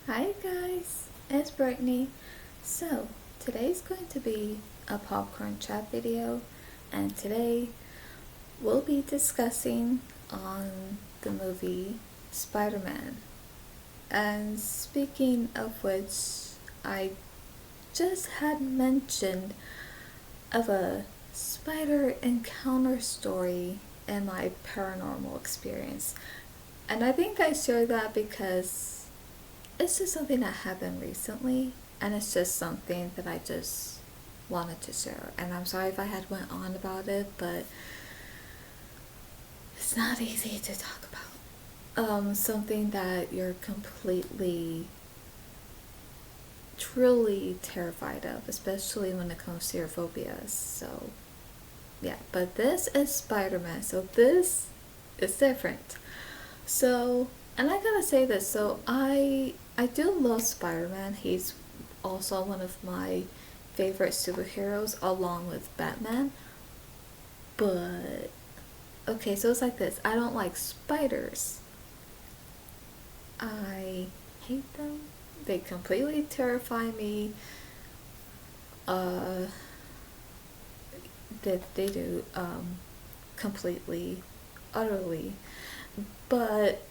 Hi guys, it's Brittany. So, today's going to be a popcorn chat video, and today we'll be discussing on the movie Spider-Man. And speaking of which, I just had mentioned of a spider encounter story in my paranormal experience. And I think I shared that because it's just something that happened recently, and it's just something that I just wanted to share. And I'm sorry if I had went on about it, but it's not easy to talk about. Something that you're completely, truly terrified of, especially when it comes to your phobias. So, yeah, but this is Spider-Man, so this is different. So, and I gotta say this, so I do love Spider-Man. He's also one of my favorite superheroes along with Batman. But okay, so it's like this. I don't like spiders. I hate them. They completely terrify me. Uh they do completely, utterly. But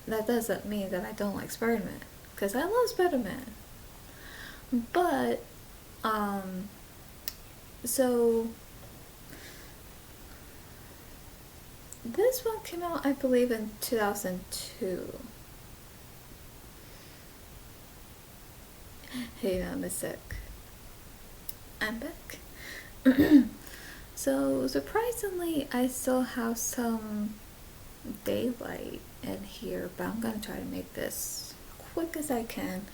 that doesn't mean that I don't like Spider-Man, because I love Spider-Man. But um so this one came out, I believe, in 2002. Hey, on a sec. I'm back. So surprisingly, I still have some daylight in here, but I'm gonna try to make this quick as I can.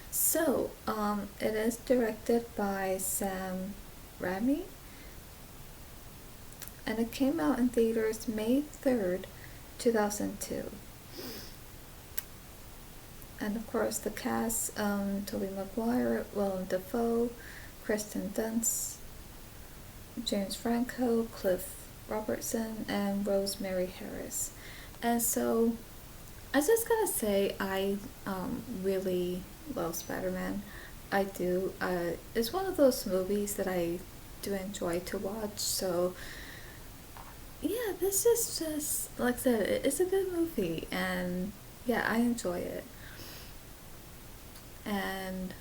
So, it is directed by Sam Raimi, and it came out in theaters May 3rd, 2002. And of course, the cast: Tobey Maguire, Willem Dafoe, Kristen Dunst, James Franco, Cliff Robertson, and Rosemary Harris. And so, I just gotta say, I really love Spider-Man. I do. It's one of those movies that I do enjoy to watch. So, yeah, this is just, like I said, it's a good movie, and yeah, I enjoy it. And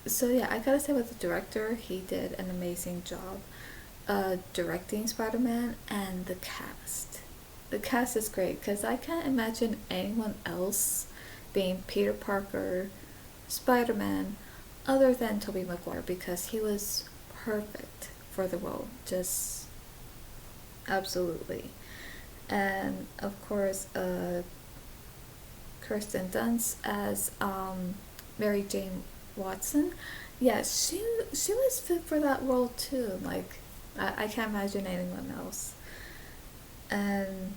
so, yeah, I gotta say, with the director, he did an amazing job directing Spider-Man, and the cast. The cast is great because I can't imagine anyone else being Peter Parker, Spider-Man, other than Tobey Maguire, because he was perfect for the role. Just absolutely. And of course, Kirsten Dunst as Mary Jane Watson. Yeah, she was fit for that role too. Like, I can't imagine anyone else. And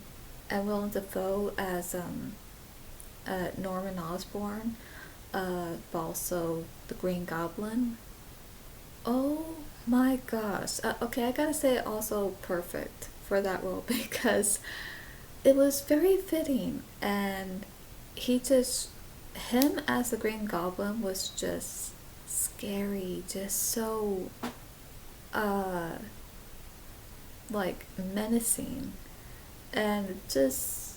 Willem Dafoe as Norman Osborn, but also the Green Goblin. Oh my gosh. Okay, I gotta say, also perfect for that role because it was very fitting, and he just, him as the Green Goblin was just scary, just so uh like menacing, and just,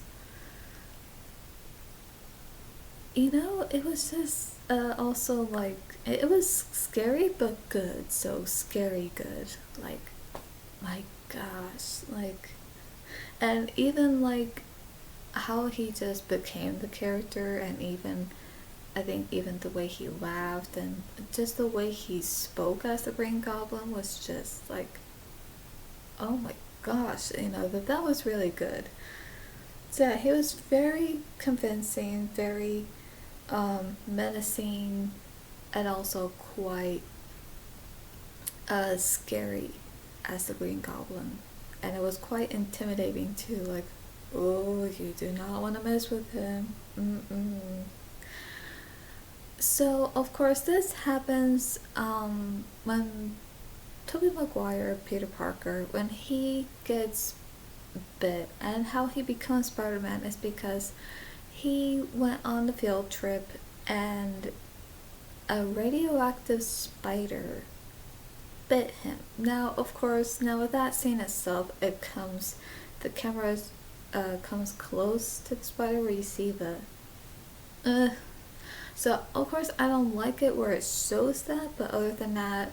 it was just also like, it was scary but good, so scary good. Like, my gosh, like, and even like how he just became the character, and even, I think, even the way he laughed, and just the way he spoke as the Green Goblin was just like, oh my gosh, that was really good. So yeah, he was very convincing, very menacing, and also quite scary as the Green Goblin. And it was quite intimidating too, like, oh, you do not want to mess with him. Mm-mm. So, of course, this happens when Tobey Maguire, Peter Parker, when he gets bit, and how he becomes Spider-Man is because he went on the field trip and a radioactive spider bit him. Now, of course, now with that scene itself, the camera comes close to the spider where you see the, uh. So of course I don't like it where it shows that, but other than that,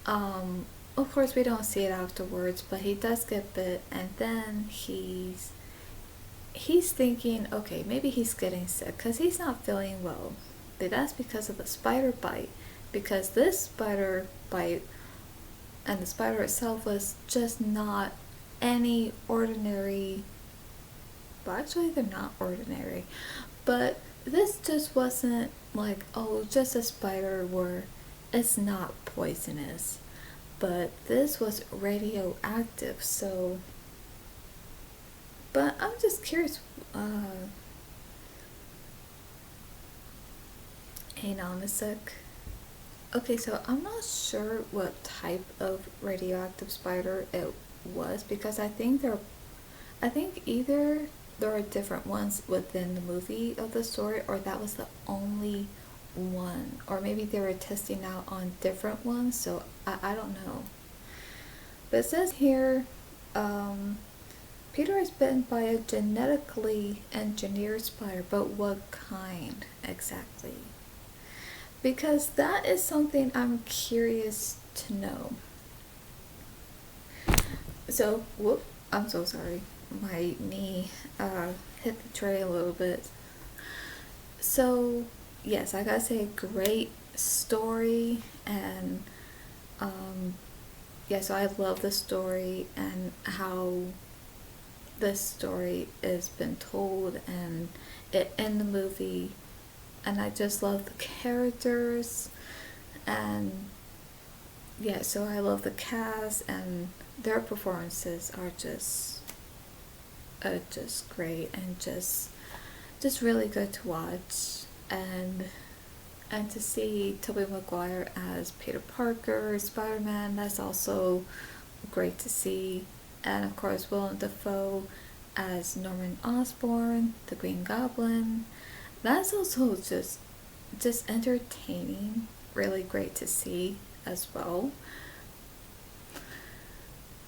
of course we don't see it afterwards, but he does get bit, and then he's thinking, okay, maybe he's getting sick because he's not feeling well. But that's because of the spider bite. Because this spider bite and the spider itself was just not any ordinary. Well, actually, they're not ordinary. But this just wasn't like, oh, just a spider where it's not poisonous. But this was radioactive, so. But I'm just curious. Hang on a sec. Okay, so I'm not sure what type of radioactive spider it was because I think either there are different ones within the movie of the story, or that was the only one, or maybe they were testing out on different ones. So I don't know. But it says here, Peter is bitten by a genetically engineered spider, but what kind exactly? Because that is something I'm curious to know. So, whoop, I'm so sorry. My knee hit the tray a little bit. So, yes, I gotta say, great story, and yeah, so I love the story and how this story has been told and it in the movie, and I just love the characters, and yeah, so I love the cast, and their performances are just great, and just really good to watch, and to see Tobey Maguire as Peter Parker, Spider-Man, that's also great to see, and of course Willem Dafoe as Norman Osborn, the Green Goblin. That's also just entertaining, really great to see as well.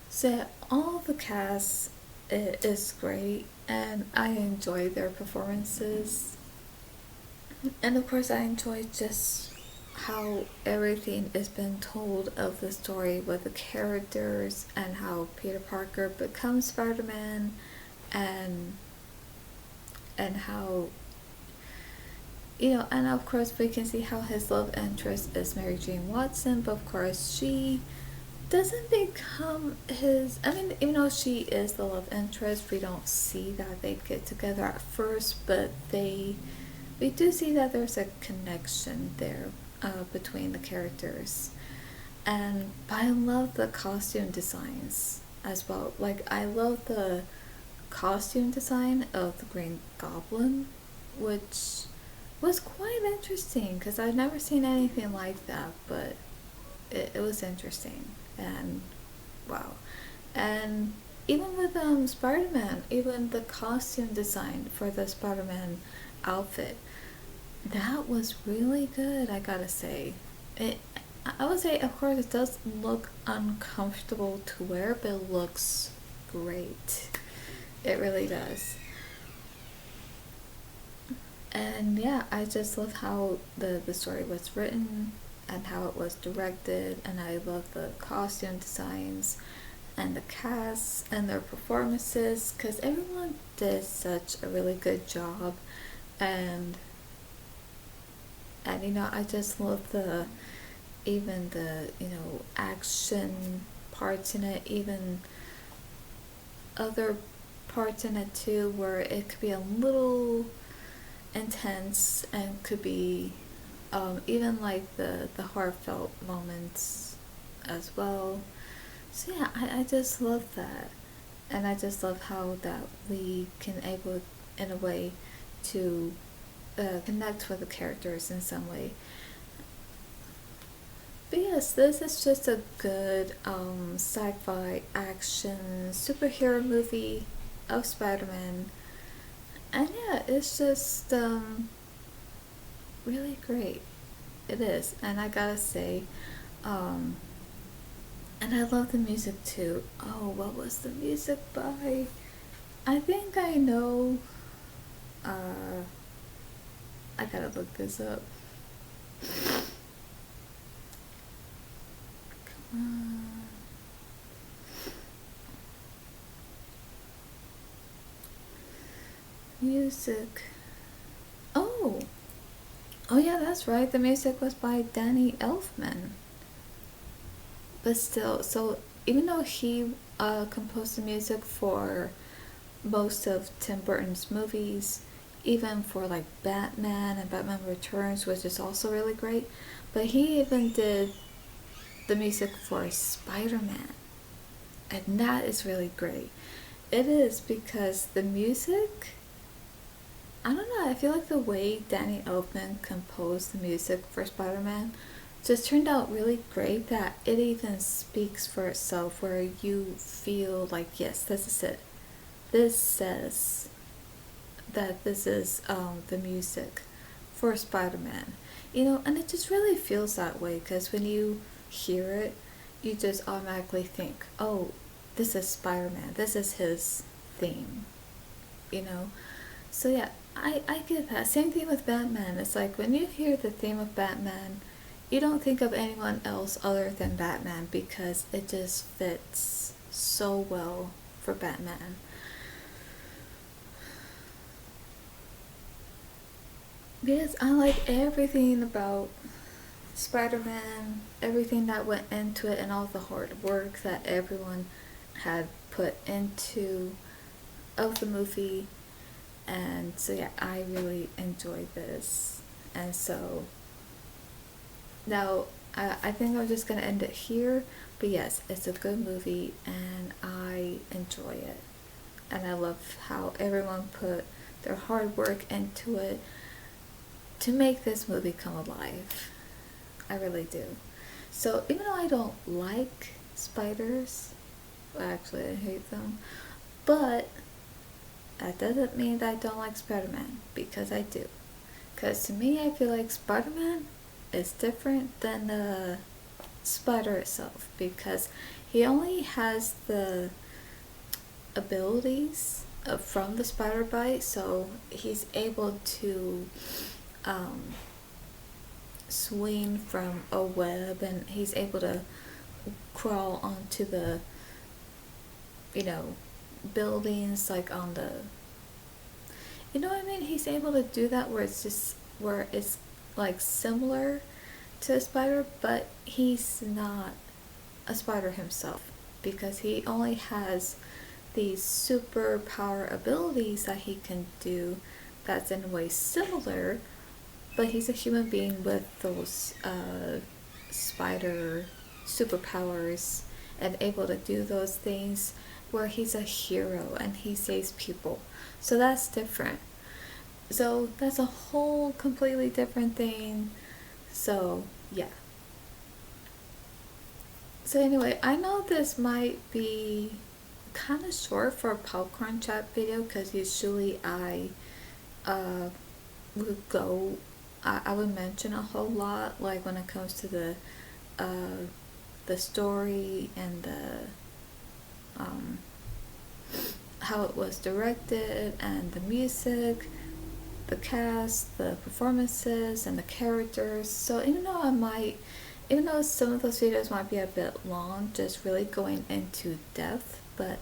So all the cast is great, and I enjoy their performances, and of course I enjoy just how everything is been told of the story with the characters and how Peter Parker becomes Spider-Man, and how, and of course we can see how his love interest is Mary Jane Watson, but of course she doesn't become his. I mean, even though she is the love interest, we don't see that they get together at first, but we do see that there's a connection there between the characters. And I love the costume designs as well. Like, I love the costume design of the Green Goblin, which was quite interesting because I've never seen anything like that, but it was interesting, and wow. And even with Spider-Man, even the costume design for the Spider-Man outfit, that was really good, I gotta say. I would say, of course, it does look uncomfortable to wear, but it looks great. It really does. And yeah, I just love how the story was written and how it was directed, and I love the costume designs and the cast and their performances because everyone did such a really good job, and I just love even the action parts in it, even other parts in it too where it could be a little intense and could be even like the heartfelt moments as well. So yeah, I just love that, and I just love how that we can able in a way to connect with the characters in some way. But yes, this is just a good sci-fi action superhero movie of Spider-Man, and yeah, it's just really great. It is, and I gotta say, um, and I love the music too. Oh, what was the music by? I think I know. Uh, I gotta look this up. Uh, music. Oh, oh yeah, that's right. The music was by Danny Elfman. But still, so even though he composed the music for most of Tim Burton's movies, even for like Batman and Batman Returns, which is also really great, but he even did the music for Spider-Man, and that is really great. It is because the music, I don't know, I feel like the way Danny Elfman composed the music for Spider-Man just turned out really great that it even speaks for itself, where you feel like, yes, this is it. This says that this is the music for Spider-Man. And it just really feels that way because when you hear it, you just automatically think, oh, this is Spider-Man. This is his theme, you know? So yeah, I get that. Same thing with Batman. It's like when you hear the theme of Batman, you don't think of anyone else other than Batman because it just fits so well for Batman. Because I like everything about Spider-Man, everything that went into it, and all the hard work that everyone had put into of the movie. And so yeah, I really enjoyed this. And so now I think I'm just gonna end it here. But yes, it's a good movie and I enjoy it. And I love how everyone put their hard work into it to make this movie come alive. I really do. So even though I don't like spiders, well, actually I hate them, but that doesn't mean that I don't like Spider-Man, because I do. Because to me, I feel like Spider-Man is different than the spider itself, because he only has the abilities from the spider bite, so he's able to um, swing from a web, and he's able to crawl onto the, you know, buildings, like on the, you know what I mean? He's able to do that where it's like similar to a spider, but he's not a spider himself because he only has these superpower abilities that he can do that's in a way similar, but he's a human being with those spider superpowers and able to do those things, where he's a hero and he saves people. So that's different. So that's a whole completely different thing. So yeah. So anyway, I know this might be kind of short for a popcorn chat video because usually I uh, would go, I would mention a whole lot, like when it comes to the story and the how it was directed and the music, the cast, the performances, and the characters. So even though some of those videos might be a bit long, just really going into depth, but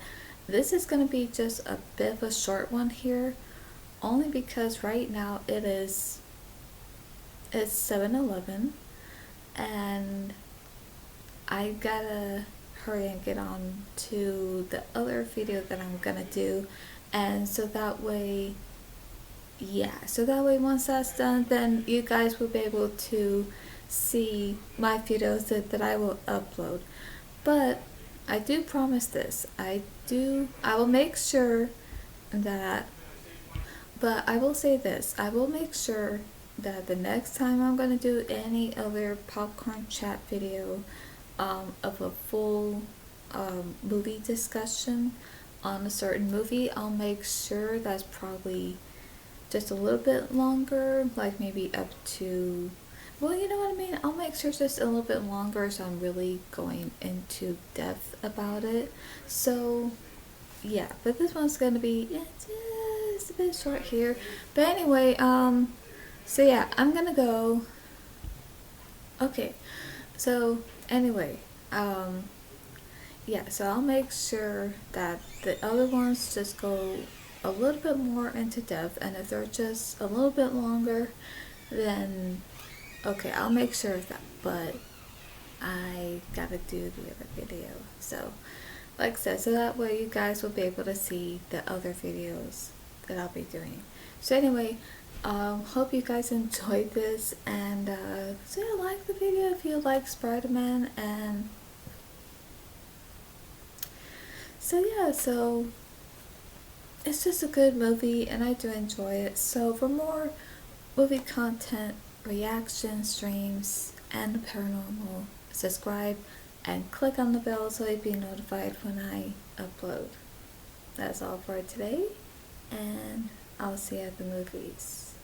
this is going to be just a bit of a short one here, only because right now it's 7:11 and I gotta hurry and get on to the other video that I'm gonna do, and so that way, yeah, so that way once that's done, then you guys will be able to see my videos that I will upload. But I do promise this, I will make sure that, but I will say this, I will make sure that the next time I'm gonna do any other popcorn chat video of a full movie discussion on a certain movie, I'll make sure that's probably just a little bit longer, like maybe up to, well, you know what I mean? I'll make sure it's just a little bit longer so I'm really going into depth about it. So, yeah, but this one's gonna be, yeah, just a bit short here. But anyway, so yeah, I'm gonna go. Okay, so anyway, um, yeah, so I'll make sure that the other ones just go a little bit more into depth, and if they're just a little bit longer, then okay, I'll make sure of that. But I gotta do the other video, so like I said, so that way you guys will be able to see the other videos that I'll be doing. So anyway, hope you guys enjoyed this, and so yeah, like the video if you like Spider-Man, and so yeah, so it's just a good movie and I do enjoy it. So for more movie content, reaction streams, and paranormal, subscribe and click on the bell so you'll be notified when I upload. That's all for today, and I'll see you at the movies.